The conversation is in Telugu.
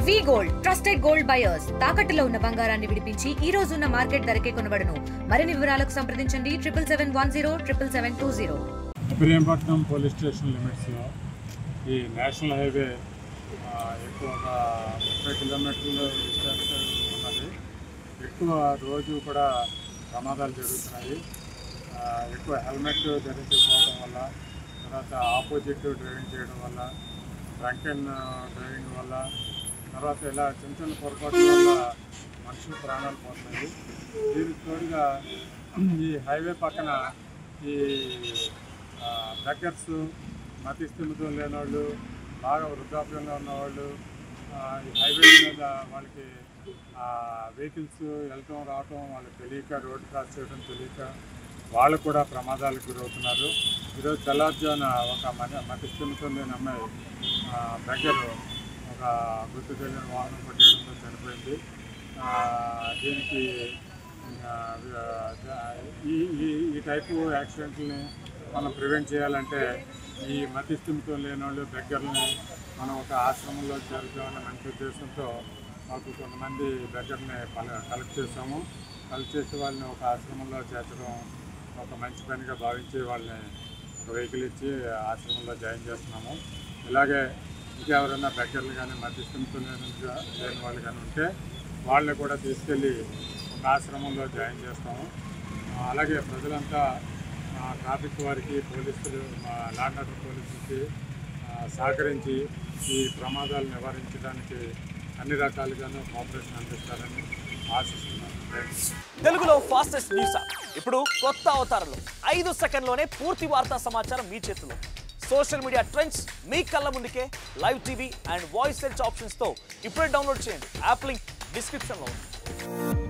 వి గోల్డ్ ట్రస్టెడ్ గోల్డ్ బయర్స్ తాకట్టులో ఉన్న బంగారాన్ని విడిపించి ఈ రోజు ఉన్న మార్కెట్ ధరకే కొనబడును. మరిన్ని వివరాలకు సంప్రదించండి 7710 ఇబ్రహీంపట్నం పోలీస్ స్టేషన్ లిమిట్స్లో ఈ నేషనల్ హైవే ఎక్కువగా 30 కిలోమీటర్ల డిస్టెన్స్ ఉన్నది. ఎక్కువ రోజు కూడా ప్రమాదాలు జరుగుతున్నాయి. ఎక్కువ హెల్మెట్ ధరించకపోవడం వల్ల, తర్వాత ఆపోజిట్ డ్రైవింగ్ చేయడం వల్ల, డ్రంక్ అండ్ డ్రైవింగ్ వల్ల, తర్వాత ఇలా చిన్న చిన్న పొరపాట్ల వల్ల మనుషులు ప్రాణాలు పోతున్నాయి. దీనికి తోడుగా ఈ హైవే పక్కన ఈ బెగ్గర్స్, మతి స్థిమితం లేనివాళ్ళు, బాగా వృద్ధాప్యంగా ఉన్నవాళ్ళు ఈ హైవే మీద వాళ్ళకి వెహికల్స్ వెళ్ళటం రావటం వాళ్ళకి తెలియక, రోడ్డు క్రాస్ చేయడం తెలియక వాళ్ళు కూడా ప్రమాదాలకు గురవుతున్నారు. ఈరోజు తెల్లారుజామున ఒక మతి స్థిమితం లేని అమ్మాయి బెగ్గర్ ఒక గుర్తు తెలియని వాహనం కొట్టేయడంతో చనిపోయింది. దీనికి ఈ టైపు యాక్సిడెంట్లని మనం ప్రివెంట్ చేయాలంటే ఈ మతి స్థిమితం లేని వాళ్ళు బెగ్గర్ని మనం ఒక ఆశ్రమంలో చేరుతామనే మంచి ఉద్దేశంతో మాకు కొంతమంది బెగ్గర్ని కలెక్ట్ చేసాము. కలెక్ట్ చేసి వాళ్ళని ఒక ఆశ్రమంలో చేర్చడం ఒక మంచి పనిగా భావించి వాళ్ళని ఒక వెహికల్ ఇచ్చి ఆశ్రమంలో జాయిన్ చేస్తున్నాము. ఇలాగే ఇంకెవరైనా బెగ్గర్లు కానీ మతి స్థిమితం లేని వాళ్ళు కానీ ఉంటే వాళ్ళని కూడా తీసుకెళ్ళి ఒక ఆశ్రమంలో జాయిన్ చేస్తాము. అలాగే ప్రజలంతా ట్రాఫిక్ వారికి, పోలీసులు, లా అండ్ ఆర్డర్ పోలీసులకి సహకరించి ఈ ప్రమాదాలు నివారించడానికి అన్ని రకాలుగాను కోఆపరేషన్ అందిస్తారని ఆశిస్తున్నాను. తెలుగులో ఫాస్టెస్ట్ న్యూస్ ఇప్పుడు కొత్త అవతారంలో 5 సెకండ్లోనే పూర్తి వార్తా సమాచారం మీ చేతిలో. సోషల్ మీడియా ట్రెండ్స్ మీ కళ్ళ ముందుకే live TV and voice search ఆప్షన్స్తో ఇప్పుడే డౌన్లోడ్ చేయండి. యాప్ లింక్ డిస్క్రిప్షన్లో ఉంది.